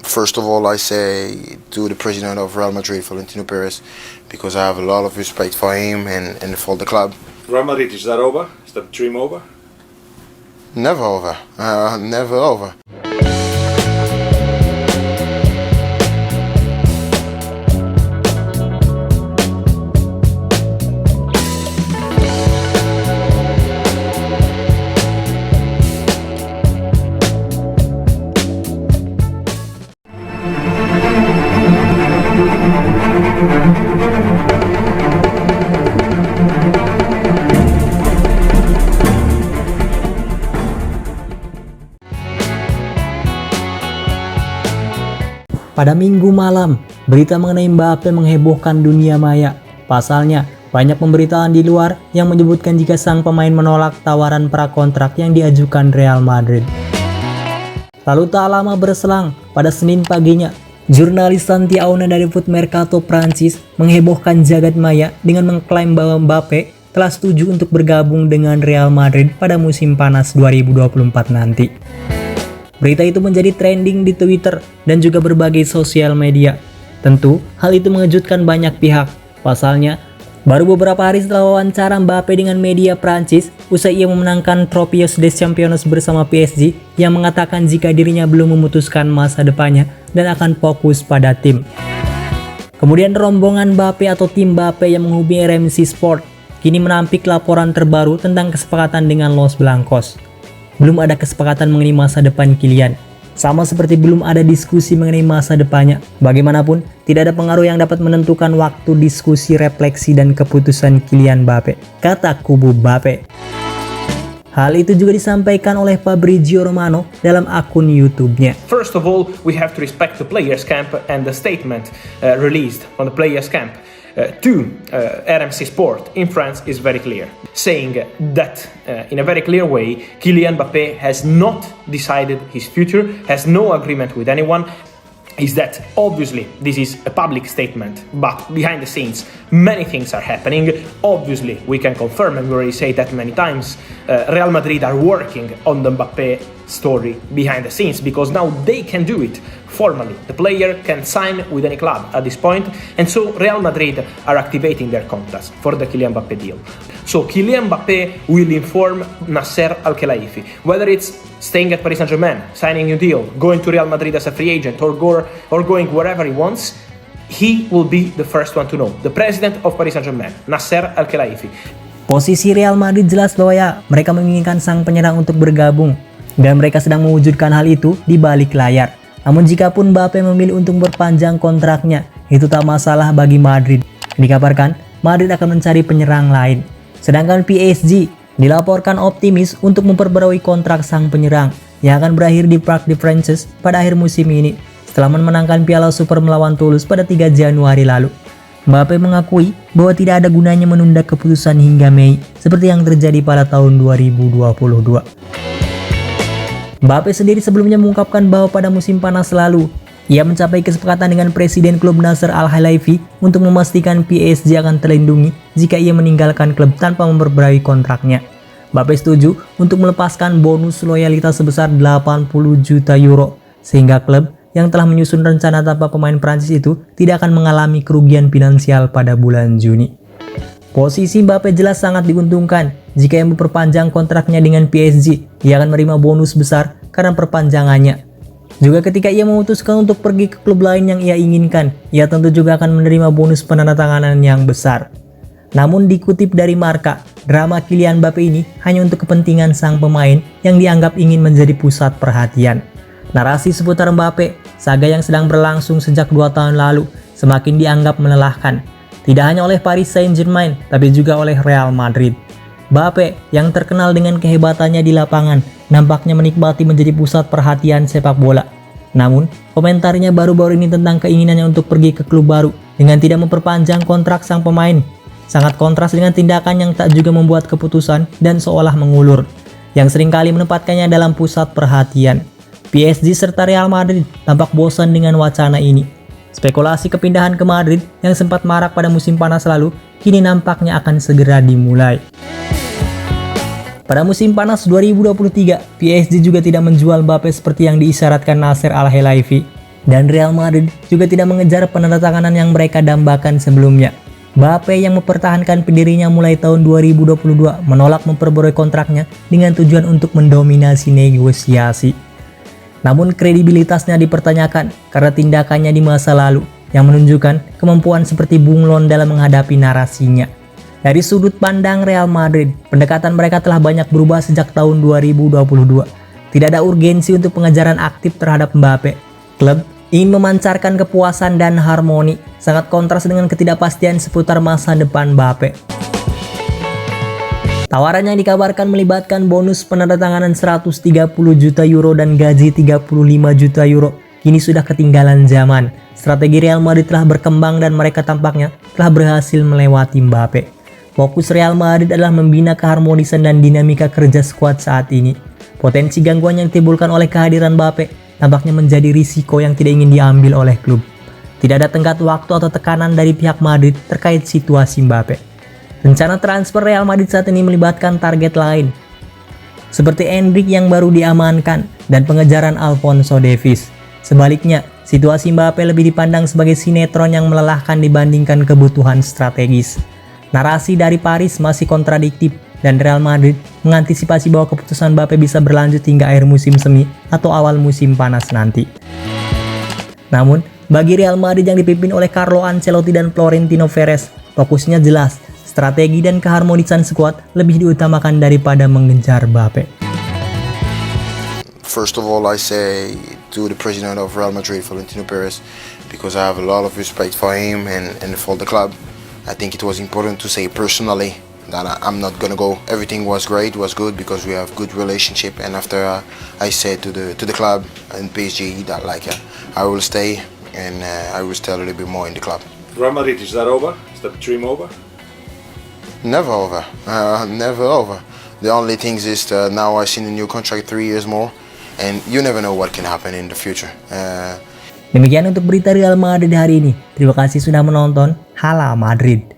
First of all, I say to the president of Real Madrid, Florentino Perez, because I have a lot of respect for him and for the club. Real Madrid, is that over? Is that dream over? Never over. Never over. Pada Minggu malam, berita mengenai Mbappe menghebohkan dunia maya. Pasalnya, banyak pemberitaan di luar yang menyebutkan jika sang pemain menolak tawaran prakontrak yang diajukan Real Madrid. Lalu tak lama berselang, pada Senin paginya, jurnalis Santi Auna dari Foot Mercato Prancis menghebohkan jagat maya dengan mengklaim bahwa Mbappe telah setuju untuk bergabung dengan Real Madrid pada musim panas 2024 nanti. Berita itu menjadi trending di Twitter dan juga berbagai sosial media. Tentu, hal itu mengejutkan banyak pihak. Pasalnya, baru beberapa hari setelah wawancara Mbappe dengan media Prancis, usai ia memenangkan Trophées des Champions bersama PSG, yang mengatakan jika dirinya belum memutuskan masa depannya dan akan fokus pada tim. Kemudian rombongan Mbappe atau tim Mbappe yang menghubungi RMC Sport kini menampik laporan terbaru tentang kesepakatan dengan Los Blancos. Belum ada kesepakatan mengenai masa depan Kylian. Sama seperti belum ada diskusi mengenai masa depannya. Bagaimanapun, tidak ada pengaruh yang dapat menentukan waktu diskusi, refleksi, dan keputusan Kylian Mbappe, kata kubu Mbappe. Hal itu juga disampaikan oleh Fabrizio Romano dalam akun YouTube-nya. First of all, we have to respect the players' camp and the statement released from the players' camp to RMC Sport in France is very clear, saying that in a very clear way, Kylian Mbappe has not decided his future, has no agreement with anyone. Is that obviously this is a public statement, but behind the scenes many things are happening. Obviously we can confirm, and we already say that many times, Real Madrid are working on the Mbappe story behind the scenes, because now they can do it formally. The player can sign with any club at this point, and so Real Madrid are activating their contacts for the Kylian Mbappe deal. So Kylian Mbappe will inform Nasser Al-Khelaifi, whether it's staying at Paris Saint-Germain, signing a new deal, going to Real Madrid as a free agent, or going wherever he wants. He will be the first one to know. The president of Paris Saint-Germain, Nasser Al-Khelaifi. Posisi Real Madrid jelas bahwa mereka menginginkan sang penyerang untuk bergabung, dan mereka sedang mewujudkan hal itu di balik layar. Namun jikapun Mbappe memilih untuk berpanjang kontraknya, itu tak masalah bagi Madrid. Dikabarkan, Madrid akan mencari penyerang lain. Sedangkan PSG dilaporkan optimis untuk memperbarui kontrak sang penyerang yang akan berakhir di Parc des Princes pada akhir musim ini setelah memenangkan Piala Super melawan Toulouse pada 3 Januari lalu. Mbappe mengakui bahwa tidak ada gunanya menunda keputusan hingga Mei seperti yang terjadi pada tahun 2022. Mbappe sendiri sebelumnya mengungkapkan bahwa pada musim panas lalu, ia mencapai kesepakatan dengan presiden klub Nasser Al-Khelaifi untuk memastikan PSG akan terlindungi jika ia meninggalkan klub tanpa memperbarui kontraknya. Mbappe setuju untuk melepaskan bonus loyalitas sebesar 80 juta euro, sehingga klub yang telah menyusun rencana tanpa pemain Prancis itu tidak akan mengalami kerugian finansial pada bulan Juni. Posisi Mbappe jelas sangat diuntungkan jika ia memperpanjang kontraknya dengan PSG. Ia akan menerima bonus besar karena perpanjangannya. Juga ketika ia memutuskan untuk pergi ke klub lain yang ia inginkan, ia tentu juga akan menerima bonus penandatanganan yang besar. Namun dikutip dari Marca, drama Kylian Mbappe ini hanya untuk kepentingan sang pemain yang dianggap ingin menjadi pusat perhatian. Narasi seputar Mbappe, saga yang sedang berlangsung sejak 2 tahun lalu, semakin dianggap melelahkan. Tidak hanya oleh Paris Saint-Germain, tapi juga oleh Real Madrid. Mbappe yang terkenal dengan kehebatannya di lapangan nampaknya menikmati menjadi pusat perhatian sepak bola. Namun, komentarnya baru-baru ini tentang keinginannya untuk pergi ke klub baru dengan tidak memperpanjang kontrak sang pemain sangat kontras dengan tindakan yang tak juga membuat keputusan dan seolah mengulur, yang seringkali menempatkannya dalam pusat perhatian. PSG serta Real Madrid tampak bosan dengan wacana ini. Spekulasi kepindahan ke Madrid yang sempat marak pada musim panas lalu kini nampaknya akan segera dimulai. Pada musim panas 2023, PSG juga tidak menjual Mbappe seperti yang diisyaratkan Nasser Al-Khelaifi. Dan Real Madrid juga tidak mengejar penandatanganan yang mereka dambakan sebelumnya. Mbappe yang mempertahankan pendirinya mulai tahun 2022 menolak memperbarui kontraknya dengan tujuan untuk mendominasi negosiasi. Namun kredibilitasnya dipertanyakan karena tindakannya di masa lalu yang menunjukkan kemampuan seperti bunglon dalam menghadapi narasinya. Dari sudut pandang Real Madrid, pendekatan mereka telah banyak berubah sejak tahun 2022. Tidak ada urgensi untuk pengejaran aktif terhadap Mbappe. Klub ingin memancarkan kepuasan dan harmoni, sangat kontras dengan ketidakpastian seputar masa depan Mbappe. Tawaran yang dikabarkan melibatkan bonus penandatanganan 130 juta euro dan gaji 35 juta euro kini sudah ketinggalan zaman. Strategi Real Madrid telah berkembang dan mereka tampaknya telah berhasil melewati Mbappe. Fokus Real Madrid adalah membina keharmonisan dan dinamika kerja skuad saat ini. Potensi gangguan yang ditimbulkan oleh kehadiran Mbappe tampaknya menjadi risiko yang tidak ingin diambil oleh klub. Tidak ada tenggat waktu atau tekanan dari pihak Madrid terkait situasi Mbappe. Rencana transfer Real Madrid saat ini melibatkan target lain, seperti Endrick yang baru diamankan dan pengejaran Alphonso Davies. Sebaliknya, situasi Mbappe lebih dipandang sebagai sinetron yang melelahkan dibandingkan kebutuhan strategis. Narasi dari Paris masih kontradiktif dan Real Madrid mengantisipasi bahwa keputusan Mbappe bisa berlanjut hingga akhir musim semi atau awal musim panas nanti. Namun, bagi Real Madrid yang dipimpin oleh Carlo Ancelotti dan Florentino Perez, fokusnya jelas, strategi dan keharmonisan skuad lebih diutamakan daripada mengejar Mbappe. First of all, I say to the president of Real Madrid, Florentino Perez, because I have a lot of respect for him and for the club. I think it was important to say personally that I'm not gonna go. Everything was great, was good because we have good relationship. And after I said to the club and PSG that I will stay and I will stay a little bit more in the club. Real Madrid, is that over? Is that dream over? Never over, never over. The only thing is now I signed a new contract 3 years more, and you never know what can happen in the future. Demikian untuk berita Real Madrid hari ini. Terima kasih sudah menonton. Hala Madrid.